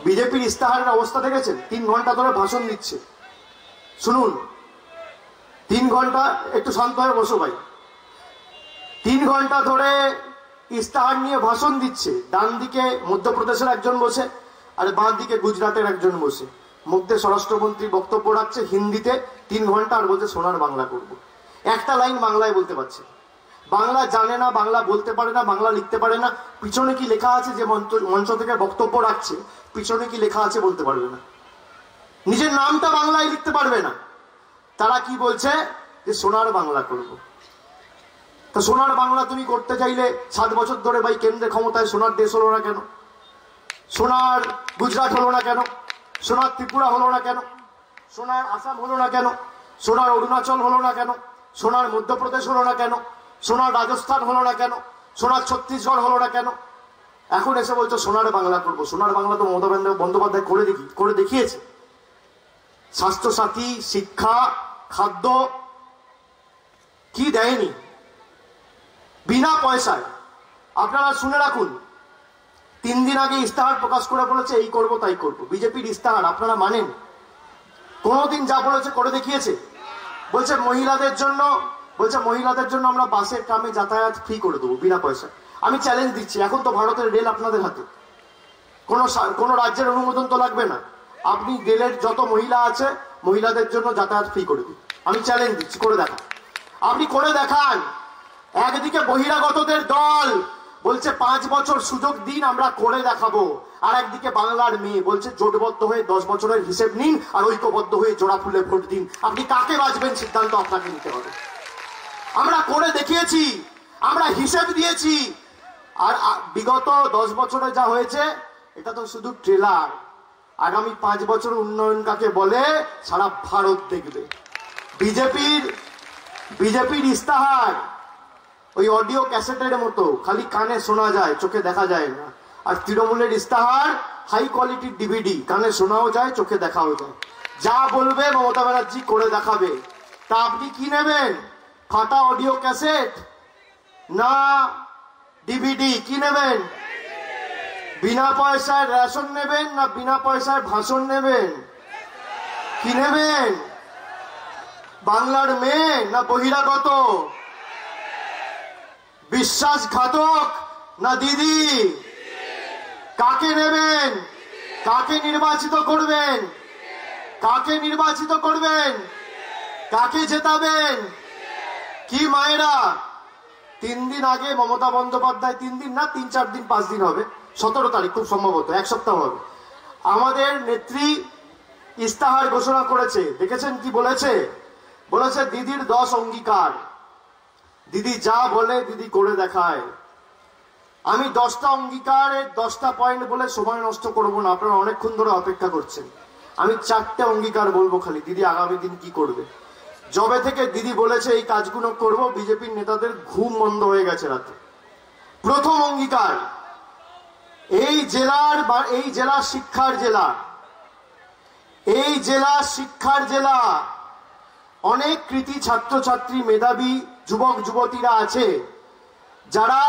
বিজেপির ইস্তাহারের অবস্থা দেখেছেন? 3 ঘন্টা ধরে ভাষণ দিচ্ছে। শুনুন, 3 ঘন্টা, একটু শান্ত হয়ে বসো ভাই। 3 ঘন্টা ধরে ইস্তাহার নিয়ে ভাষণ দিচ্ছে। ডান দিকে মধ্যপ্রদেশের একজন বসে, আর বাঁ দিকে গুজরাটের একজন বসে। মধ্যে স্বরাষ্ট্রমন্ত্রী বক্তব্য রাখছে হিন্দিতে 3 ঘন্টা, আর বলছে সোনার বাংলা করব। একটা লাইন বাংলায় বলতে পারছে। বাংলা জানে না, বাংলা বলতে পারে না, বাংলা লিখতে পারে না। পিছনে কি লেখা আছে, যে মঞ্চ থেকে বক্তব্য রাখছে, পিছনে কি লেখা আছে বলতে পারবে না। নিজের নামটা বাংলায় লিখতে পারবে না। তারা কি বলছে? যে সোনার বাংলা করব। তো সোনার বাংলা তুমি করতে চাইলে 7 বছর ধরে ভাই কেন্দ্রের ক্ষমতায় সোনার দেশ হলো না কেন? সোনার গুজরাট হলো না কেন? সোনার ত্রিপুরা হলো না কেন? সোনার আসাম হলো না কেন? সোনার অরুণাচল হলো না কেন? সোনার মধ্যপ্রদেশ হলো না কেন? সোনার রাজস্থান হলো না কেন? সোনার ছত্তিশগড় হলো না কেন? এখন এসে বলছো সোনার বাংলা করবো। সোনার বাংলা তো মমতা বন্দ্যোপাধ্যায় করে দেখিয়েছে। স্বাস্থ্যসাথী, শিক্ষা, খাদ্য কি দেয়নি বিনা পয়সায়। আপনারা শুনে রাখুন, 3 দিন আগে ইস্তাহার প্রকাশ করে বলেছে এই করব তাই করব। বিজেপির ইস্তাহার আপনারা মানেন? কোনোদিন যা বলেছে করে দেখিয়েছে? বলছে মহিলাদের জন্য আমরা বাসে ট্রামে যাতায়াত ফ্রি করে দেবো বিনা পয়সা। আমি চ্যালেঞ্জ দিচ্ছি, এখন তো ভারতের রেল আপনাদের হাতে, কোনো রাজ্যের অনুমোদন তো লাগবে না। আপনি রেলের যত মহিলা আছে মহিলাদের জন্য যাতায়াত ফ্রি করে দিন। আমি চ্যালেঞ্জ দিচ্ছি, করে দেখান। আপনি করে দেখান। একদিকে বহিরাগতদের দল বলছে 5 বছর সুযোগ দিন, আমরা করে দেখাবো। আর একদিকে বাংলার মেয়ে বলছে জোটবদ্ধ হয়ে 10 বছরের হিসেব নিন আর ঐক্যবদ্ধ হয়ে জোড়া ফুলে ভোট দিন। আপনি কাকে বাঁচবেন সিদ্ধান্ত আপনাকে নিতে হবে। আমরা করে দেখিয়েছি, আমরা হিসেব দিয়েছি। আর বিগত 10 বছরে যা হয়েছে এটা তো শুধু ট্রেলার। আগামী 5 বছর উন্নয়ন কাকে বলে সারা ভারত দেখবে। বিজেপির ইস্তাহার ওই অডিও ক্যাসেটের মতো, খালি কানে শোনা যায়, চোখে দেখা যায় না। আর তৃণমূলের ইস্তাহার হাই কোয়ালিটির ডিভিডি, কানে শোনাও যায়, চোখে দেখাও যায়। যা বলবে মমতা ব্যানার্জি করে দেখাবে। তা আপনি কি নেবেন? ফাটা অডিও ক্যাসেট না ডিভিডি? কি নেবেন? বিনা পয়সায় রেশন নেবেন না বিনা পয়সায় ভাষণ নেবেন? কি নেবেন? বাংলার মেয়ে না বহিরাগত? বিশ্বাসঘাতক না দিদি? কাকে নেবেন? কাকে নির্বাচিত করবেন? কাকে নির্বাচিত করবেন? কাকে জেতাবেন? কি মায়েরা? 3 দিন আগে মমতা বন্দ্যোপাধ্যায়, 3 দিন না 3-4 দিন 5 দিন হবে, 17 তারিখ খুব সম্ভবত 1 সপ্তাহ হবে, আমাদের নেত্রী ইস্তাহার ঘোষণা করেছে। দেখেছেন কি বলেছে? বলেছে দিদির 10 অঙ্গীকার। দিদি যা বলে দিদি করে দেখায়। আমি 10টা অঙ্গীকারের 10টা পয়েন্ট বলে সময় নষ্ট করবো না, আপনারা অনেকক্ষণ ধরে অপেক্ষা করছেন। আমি 4টে অঙ্গীকার বলবো খালি, দিদি আগামী দিন কি করবে। যবে থেকে দিদি বলেছে এই কাজগুলো করব, বিজেপির নেতাদের ঘুম বন্ধ হয়ে গেছে রাতে। প্রথম অঙ্গীকার, এই জেলা শিক্ষার জেলা, এই জেলা শিক্ষার জেলা। অনেক কৃতি ছাত্রছাত্রী, মেধাবী যুবক যুবতীরা আছে যারা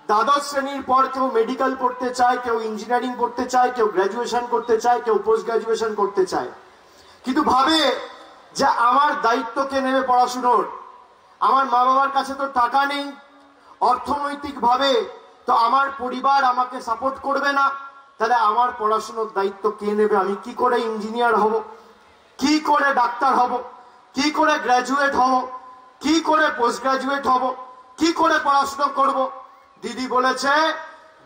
দ্বাদশ শ্রেণীর পর কেউ মেডিকেল পড়তে চায়, কেউ ইঞ্জিনিয়ারিং পড়তে চায়, কেউ গ্র্যাজুয়েশন করতে চায়, কেউ পোস্ট গ্র্যাজুয়েশন করতে চায়, কিন্তু ভাবে যে আমার দায়িত্ব কে নেবে পড়াশুনোর? আমার মা বাবার কাছে তো টাকা নেই, অর্থনৈতিক ভাবে তো আমার পরিবার আমাকে সাপোর্ট করবে না, তাহলে আমার পড়াশোনার দায়িত্ব কে নেবে? আমি কি করে ইঞ্জিনিয়ার হব, কি করে ডাক্তার হব, কি করে গ্র্যাজুয়েট হব, কি করে পোস্ট গ্র্যাজুয়েট হব, কি করে পড়াশোনা করব? দিদি বলেছে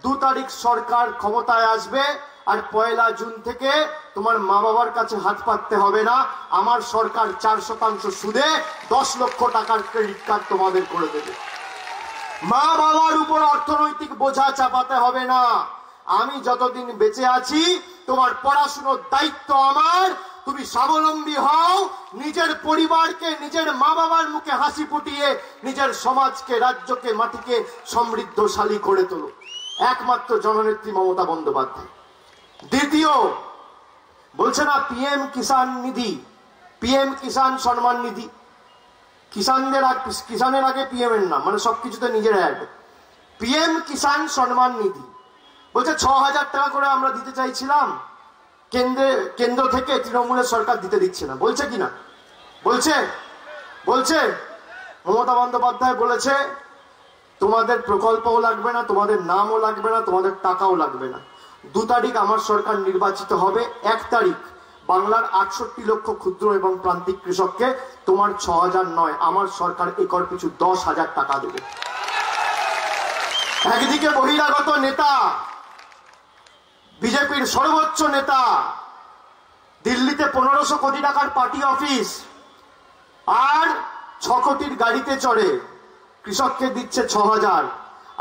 2 তারিখ সরকার ক্ষমতায় আসবে আর 1 জুন থেকে তোমার মা বাবার কাছে হাত পাততে হবে না, আমার সরকার 4% সুদে 10 লক্ষ টাকার ক্রেডিট কার্ড তোমাদের করে দেবে। মা বাবার উপর অর্থনৈতিক বোঝা চাপাতে হবে না। আমি যতদিন বেঁচে আছি তোমার পড়াশোনার দায়িত্ব আমার, তুমি স্বাবলম্বী হও, নিজের পরিবারকে, নিজের মা বাবার মুখে হাসি ফুটিয়ে নিজের সমাজকে, রাজ্যকে, মাটিকে সমৃদ্ধশালী করে তোলো। একমাত্র জননেত্রী মমতা বন্দ্যোপাধ্যায়। দ্বিতীয় বলছে না পিএম কিষাণ নিধি, পিএম কিষাণ সম্মান নিধি, কিষানের আগে পিএম এর নাম, মানে সবকিছুতে নিজের অ্যাড। পিএম কিষাণ সম্মান নিধি বলছে 6,000 টাকা করে আমরা দিতে চাইছিলাম, কেন্দ্র থেকে তৃণমূলের সরকার দিতে দিচ্ছে না। বলছে কিনা? বলছে মমতা বন্দ্যোপাধ্যায় বলেছে তোমাদের প্রকল্পও লাগবে না, তোমাদের নামও লাগবে না, তোমাদের টাকাও লাগবে না। 2 তারিখ আমার সরকার নির্বাচিত হবে, 1 তারিখ বাংলার 68 লক্ষ ক্ষুদ্র এবং প্রান্তিক কৃষককে তোমার 6,000 নয়, আমার সরকার একর পিছু 10,000 টাকা দেবে। একদিকে বহিরাগত নেতা, বিজেপির সর্বোচ্চ নেতা, দিল্লিতে 1500 কোটি টাকার পার্টি অফিস আর 6 কোটির গাড়িতে চড়ে কৃষককে দিচ্ছে 6,000,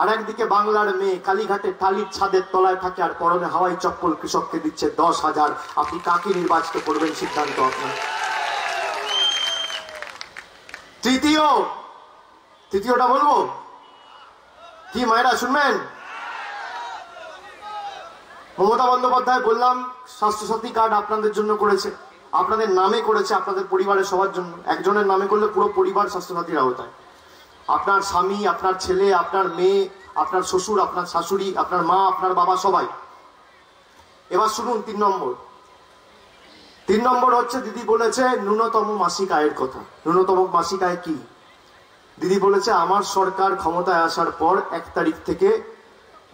আর একদিকে বাংলার মেয়ে কালীঘাটে টালির ছাদের তলায় থাকে আর পরনে হাওয়াই চপ্পল কৃষককে দিচ্ছে 10,000। আপনি কাকে নির্বাচিত করবেন সিদ্ধান্ত আপনার। তৃতীয়টা বলবো কি মায়েরা শুনবেন? মমতা বন্দ্যোপাধ্যায় বললাম স্বাস্থ্যসাথী কার্ড আপনাদের জন্য করেছে, আপনাদের নামে করেছে, আপনাদের পরিবারের সবার জন্য। একজনের নামে করলে পুরো পরিবার স্বাস্থ্যসাথীর আওতায়। আপনার স্বামী, আপনার ছেলে, আপনার মেয়ে, আপনার শ্বশুর, আপনার শাশুড়ি, আপনার মা, আপনার বাবা, সবাই। এবার শুনুন 3 নম্বর হচ্ছে দিদি বলেছে ন্যূনতম মাসিক আয়ের কথা। ন্যূনতম মাসিক আয় কি? দিদি বলেছে আমার সরকার ক্ষমতায় আসার পর 1 তারিখ থেকে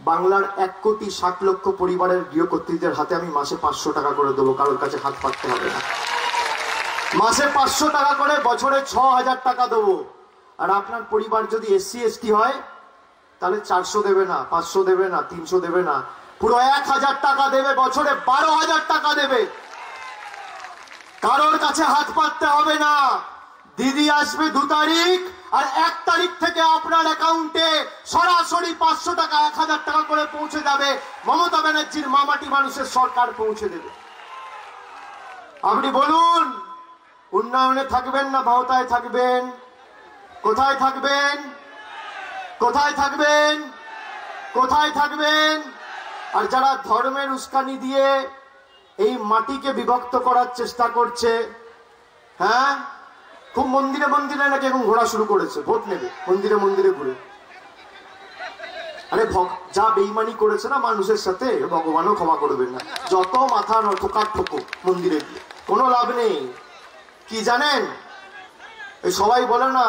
বাংলার 1,60,00,000 পরিবারের গৃহকর্ত্রীদের হাতে আমি মাসে 500 টাকা করে দেবো, কারোর কাছে হাত পাততে হবে না। মাসে 500 টাকা করে, বছরে 6,000 টাকা দেবো। আর আপনার পরিবার যদি SC ST হয় তাহলে 400 দেবে না, 500 দেবে না, 300 দেবে না, পুরো 1,000 টাকা দেবে, বছরে 12,000 টাকা দেবে। কারোর কাছে হাত পাততে হবে না। দিদি আসবে 2 তারিখ আর 1 তারিখ থেকে আপনার অ্যাকাউন্টে সরাসরি 500 টাকা, 1,000 টাকা করে পৌঁছে যাবে। মমতা ব্যানার্জির মামাটি মানুষের সরকার পৌঁছে দেবে। আপনি বলুন উন্নয়নে থাকবেন না ভাওতায় থাকবেন? কোথায় থাকবেন? কোথায় থাকবেন? কোথায় থাকবেন? আর যারা ধর্মের উস্কানি দিয়ে এই মাটিকে বিভক্ত করার চেষ্টা করছে, হ্যাঁ, খুব মন্দিরে মন্দিরে নাকি এখন ঘোরা শুরু করেছে, ভোট নেবে মন্দিরে মন্দিরে ঘুরে। আরে যা বেইমানি করেছে না মানুষের সাথে, ভগবানও ক্ষমা করবেন না। যত মাথা ঠোকার ঠোকো মন্দিরে গিয়ে, কোনো লাভ নেই। কি জানেন, এই সবাই বলে না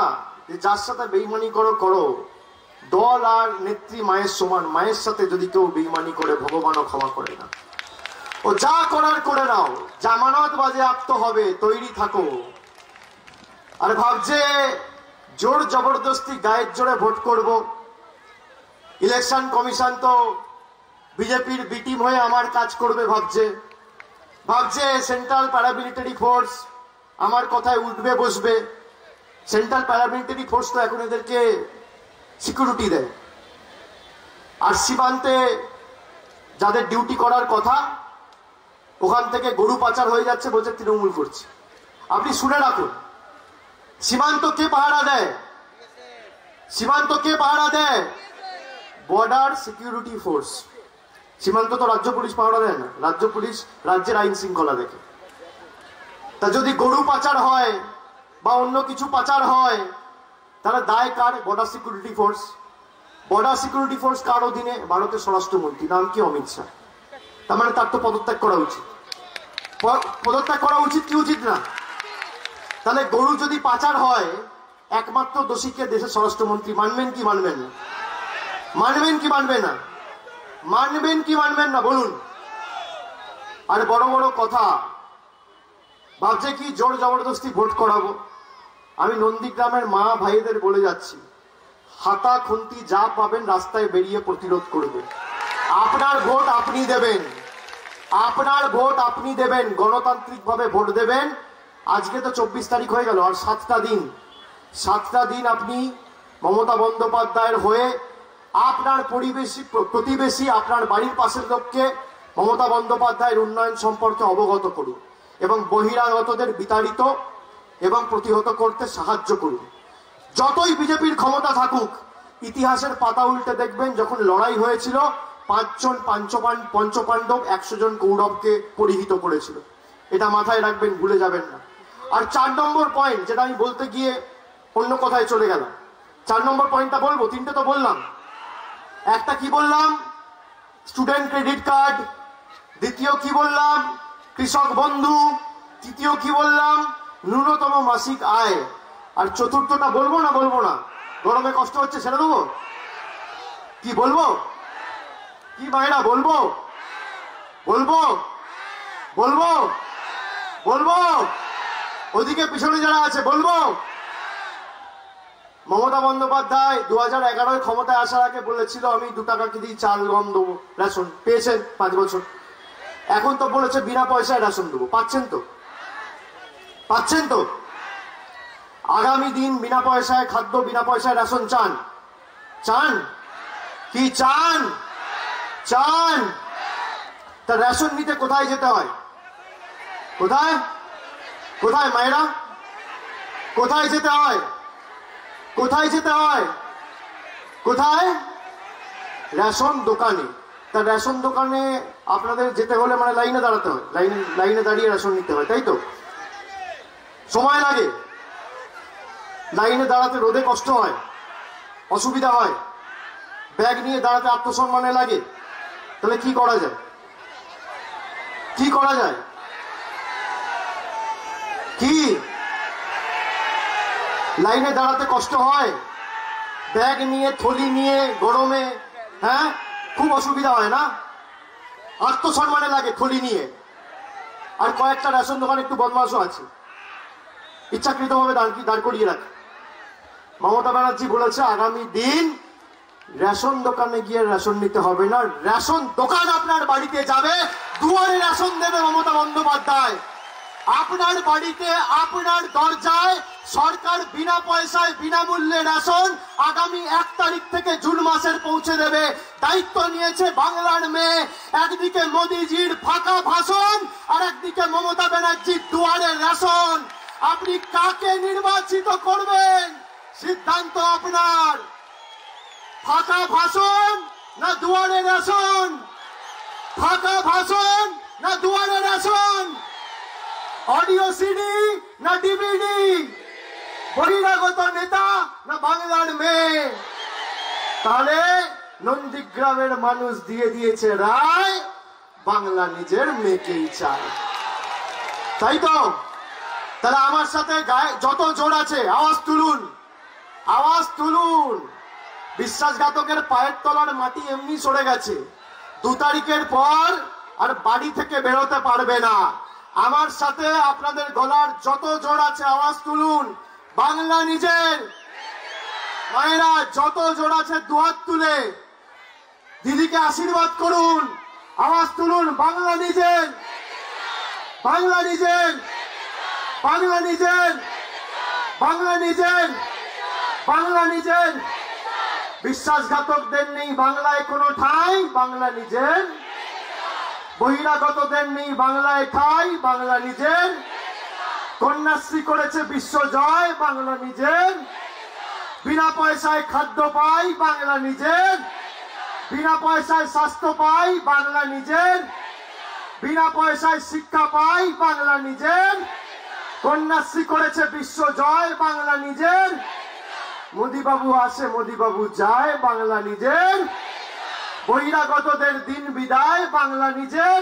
যে যার সাথে বেইমানি করো করো, দল আর নেত্রী মায়ের সমান। মায়ের সাথে যদি কেউ বেইমানি করে ভগবানও ক্ষমা করে না। ও যা করার করে নাও, জামানত বাজেয়াপ্ত হবে, তৈরি থাকো। আর ভাবছে জোর জবরদস্তি গায়ের জোরে ভোট করব। ইলেকশন কমিশন তো বিজেপির বি টিম হয়ে আমার কাজ করবে ভাবছে সেন্ট্রাল প্যারামিলিটারি ফোর্স আমার কথায় উঠবে বসবে। সেন্ট্রাল প্যারামিলিটারি ফোর্স তো এখন এদেরকে সিকিউরিটি দেয়। আর সীমান্তে যাদের ডিউটি করার কথা, ওখান থেকে গরু পাচার হয়ে যাচ্ছে, বলছে তৃণমূল করছে। আপনি শুনে রাখুন, সীমান্ত কে পাহারা দেয়? সীমান্ত কে পাহারা দেয়? Border security force. সীমান্ত তো রাজ্য পুলিশ পাহারা দেয় না। রাজ্য পুলিশ রাজ্যের আইন শৃঙ্খলা দেখে। তা যদি গরু পাচার হয় বা অন্য কিছু পাচার হয়, তাহলে দায় কার? Border security force. Border security force কার অধীনে? ভারতের স্বরাষ্ট্রমন্ত্রী, নাম কি? অমিত শাহ। তার মানে তার তো পদত্যাগ করা উচিত। পদত্যাগ করা উচিত কি উচিত না? তাহলে গরু যদি পাচার হয় একমাত্র দোষীকে দেশের স্বরাষ্ট্রমন্ত্রী। মানবেন কি মানবেন না? মানবেন কি মানবেন না? মানবেন কি মানবেন না বলুন? আর বড় বড় কথা ভাবছে কি জোর জবরদস্তি ভোট করাবো। আমি নন্দীগ্রামের মা ভাইদের বলে যাচ্ছি, হাতা খুন্তি যা পাবেন রাস্তায় বেরিয়ে প্রতিরোধ করবেন। আপনার ভোট আপনি দেবেন, আপনার ভোট আপনি দেবেন, গণতান্ত্রিক ভাবে ভোট দেবেন। আজকে তো 24 তারিখ হয়ে গেল, আর 7টা দিন আপনি মমতা বন্দ্যোপাধ্যায়ের হয়ে আপনার প্রতিবেশী আপনার বাড়ির পাশের লোককে মমতা বন্দ্যোপাধ্যায়ের উন্নয়ন সম্পর্কে অবগত করুন এবং বহিরাগতদের বিতাড়িত এবং প্রতিহত করতে সাহায্য করুন। যতই বিজেপির ক্ষমতা থাকুক, ইতিহাসের পাতা উল্টে দেখবেন যখন লড়াই হয়েছিল 5 জন পঞ্চপাণ্ডব 100 জন কৌরবকে পরিহিত করেছিল। এটা মাথায় রাখবেন, ভুলে যাবেন না। আর 4 নম্বর পয়েন্ট, যেটা আমি বলতে গিয়ে অন্য কথায় চলে গেলাম, 4 নম্বর পয়েন্টটা বলবো, 3টে তো বললাম। একটা কি বললাম? Student credit card. দ্বিতীয় কি বললাম? কৃষক বন্ধু। তৃতীয় কি বললাম? ন্যূনতম মাসিক আয়। আর চতুর্থটা বলবো না বলবো না? গরমে কষ্ট হচ্ছে ছেড়ে দেবো? কি বলবো? কি ভাইরা বলবো? বলবো বলবো বলবো? ওদিকে পিছনে যারা আছে বলবো? মমতা বন্দ্যোপাধ্যায় 2011 ক্ষমতায় আসার আগে বলেছিল আমি 2 টাকা কেজি চাল গম দেবো, রেশন। পেয়েছেন 5 বছর। এখন তো বলেছে বিনা পয়সায় রেশন দেবো। পাচ্ছেন তো? পাচ্ছেন তো? আগামী দিন বিনা পয়সায় খাদ্য, বিনা পয়সায় রেশন চান? চান কি চান? চান? তা রেশন নিতে কোথায় যেতে হয়? কোথায় কোথায় মায়েরা? কোথায় যেতে হয়? কোথায় যেতে হয়? কোথায়? রেশন দোকানে। তা রেশন দোকানে আপনাদের যেতে হলে মানে লাইনে দাঁড়াতে হয়, লাইনে দাঁড়িয়ে রেশন নিতে হয়, তাই তো? সময় লাগে, লাইনে দাঁড়াতে রোদে কষ্ট হয়, অসুবিধা হয়, ব্যাগ নিয়ে দাঁড়াতে আত্মসম্মানে লাগে। তাহলে কি করা যায়? কি করা যায়? কি লাইনে দাঁড়াতে কষ্ট হয়, ব্যাগ নিয়ে থলি নিয়ে গরমে, হ্যাঁ খুব অসুবিধা হয় না? আত্মসম্মানে লাগে থলি নিয়ে। আর কয়েকটা রেশন দোকান একটু বদমাশও আছে, ইচ্ছাকৃতভাবে দাঁড় করিয়ে রাখে। মমতা ব্যানার্জি বলেছে আগামী দিন রেশন দোকানে গিয়ে রেশন নিতে হবে না, রেশন দোকান আপনার বাড়িতে যাবে, দুয়ারে রেশন দেবে মমতা বন্দ্যোপাধ্যায়। আপনার বাড়িতে, আপনার দরজায় সরকার বিনা পয়সায় বিনামূল্যে রেশন আগামী 1 তারিখ থেকে জুন মাসের পৌঁছে দেবে। দায়িত্ব নিয়েছে বাংলার মেয়ে। একদিকে মোদিজির ফাঁকা ভাষণ আর একদিকে মমতা ব্যানার্জির দুয়ারে রেশন। আপনি কাকে নির্বাচিত করবেন সিদ্ধান্ত আপনার। ফাঁকা ভাষণ না দুয়ারে রেশন? ফাঁকা ভাষণ না দুয়ারে রেশন? অডিও সিডি না ডিভিডি? বহিরাগত নেতা না বাংলার মেয়ে? তাহলে নন্দীগ্রামের মানুষ দিয়ে দিয়েছে রায়, বাংলা নিজের মেয়েকেই চায়, তাই তো? তাহলে আমার সাথে গায়ে যত জোর আছে আওয়াজ তুলুন, আওয়াজ তুলুন। বিশ্বাসঘাতকের পায়ের তলার মাটি এমনি সরে গেছে। 2 তারিখের পর আর বাড়ি থেকে বেরোতে পারবে না। আমার সাথে আপনাদের গলার যত জোর আছে আওয়াজ তুলুন, বাংলা নিজের। মায়েরা যত জোর আছে দুহাত তুলে দিদিকে আশীর্বাদ করুন, আওয়াজ তুলুন, বাংলা নিজের, বাংলা নিজের, বাংলা নিজের, বাংলা নিজের, বাংলা নিজের। বিশ্বাসঘাতকদের নেই বাংলায় কোনো ঠাঁই, বাংলা নিজের। বহিরাগতদের নেই বাংলায় ঠাঁই, বাংলা নিজের। কন্যাশ্রী করেছে বিশ্ব জয়, বাংলা নিজের। বিনা পয়সায় খাদ্য পাই, বাংলা নিজের। বিনা পয়সায় স্বাস্থ্য পাই, বাংলা নিজের। বিনা পয়সায় শিক্ষা পাই, বাংলা নিজের। কন্যাশ্রী করেছে বিশ্ব জয়, বাংলা নিজের। মোদিবাবু আসে মোদিবাবু যায়, বাংলা নিজের। বহিরাগতদের দিন বিদায়, বাংলা নিজের।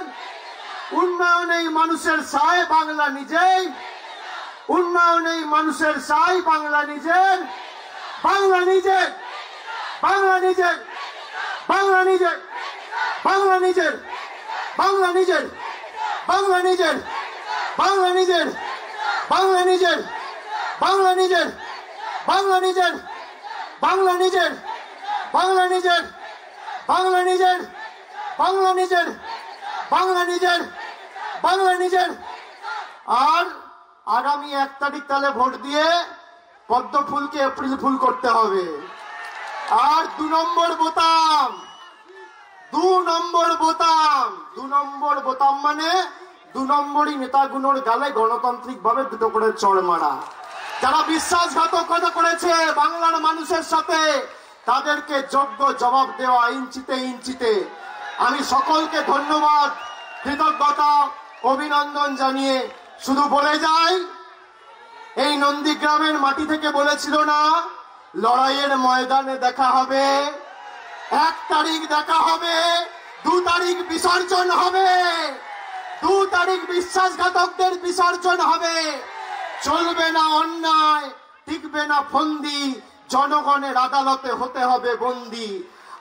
উন্নয়নেই মানুষের সায়, বাংলা নিজের। উন্নয়ন এই মানুষের চাই, বাংলা নিজের, বাংলা নিজের, বাংলা নিজের, বাংলা নিজের, বাংলা নিজের, বাংলা নিজের, বাংলা নিজের, বাংলা নিজের, বাংলা নিজের, বাংলা নিজের, বাংলা নিজের, বাংলা নিজের, বাংলা নিজের, বাংলা নিজের, বাংলা নিজের, বাংলা নিজের, বাংলা নিজের। আর আগামী 1 তারিখ তাহলে ভোট দিয়ে পদ্ম ফুলকে এপ্রিল ফুল করতে হবে। আর 2 নম্বর বোতাম, 2 নম্বর বোতাম, 2 নম্বর বোতাম মানে 2 নম্বরই নেতাগুলোর গালে গণতান্ত্রিক ভাবে 2টো করে চড় মারা। যারা বিশ্বাসঘাতকতা করেছে বাংলার মানুষের সাথে, তাদেরকে যোগ্য জবাব দেওয়া ইঞ্চিতে ইঞ্চিতে। আমি সকলকে ধন্যবাদ, কৃতজ্ঞতা, অভিনন্দন জানিয়ে শুধু বলে যাই, এই নন্দীগ্রামের মাটি থেকে বলেছিল না লড়াইয়ের ময়দানে দেখা হবে, 1 তারিখ দেখা হবে, 2 তারিখ বিসর্জন হবে, 2 তারিখ বিশ্বাসঘাতকদের বিসর্জন হবে। চলবে না অন্যায়, টিকবে না ফন্দি, জনগণের আদালতে হতে হবে বন্দী।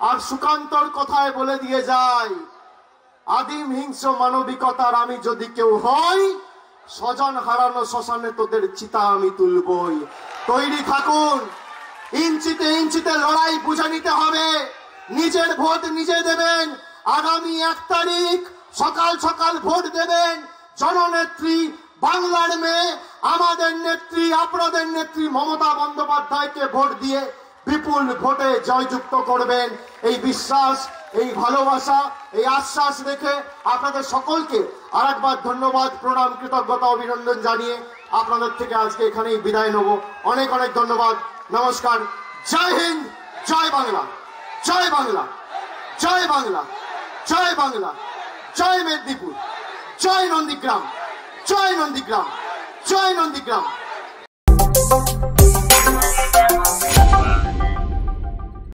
আর সুকান্তর কথায় বলে দিয়ে যায়, আদিম হিংস্র মানবিকতার আমি যদি কেউ হই, স্বজন হারানো শ্মশানে তোদের চিতা আমি তুলবই। তৈরি থাকুন, ইঞ্চিতে ইঞ্চিতে লড়াই বুঝে নিতে হবে। নিজের ভোট নিজে দেবেন। আগামী 1 তারিখ সকাল সকাল ভোট দেবেন। জননেত্রী, বাংলার মেয়ে, আমাদের নেত্রী, আপনাদের নেত্রী মমতা বন্দ্যোপাধ্যায়কে ভোট দিয়ে বিপুল ভোটে জয়যুক্ত করবেন। এই বিশ্বাস, এই ভালোবাসা, এই আশ্বাস রেখে আপনাদের সকলকে আরেকবার ধন্যবাদ, প্রণাম, কৃতজ্ঞতা, অভিনন্দন জানিয়ে আপনাদের থেকে আজকে এখানেই বিদায় নেব। অনেক অনেক ধন্যবাদ। নমস্কার। জয় হিন্দ, জয় বাংলা, জয় বাংলা, জয় বাংলা, জয় বাংলা, জয় মেদিনীপুর, জয় নন্দীগ্রাম, জয় নন্দীগ্রাম, জয় নন্দীগ্রাম।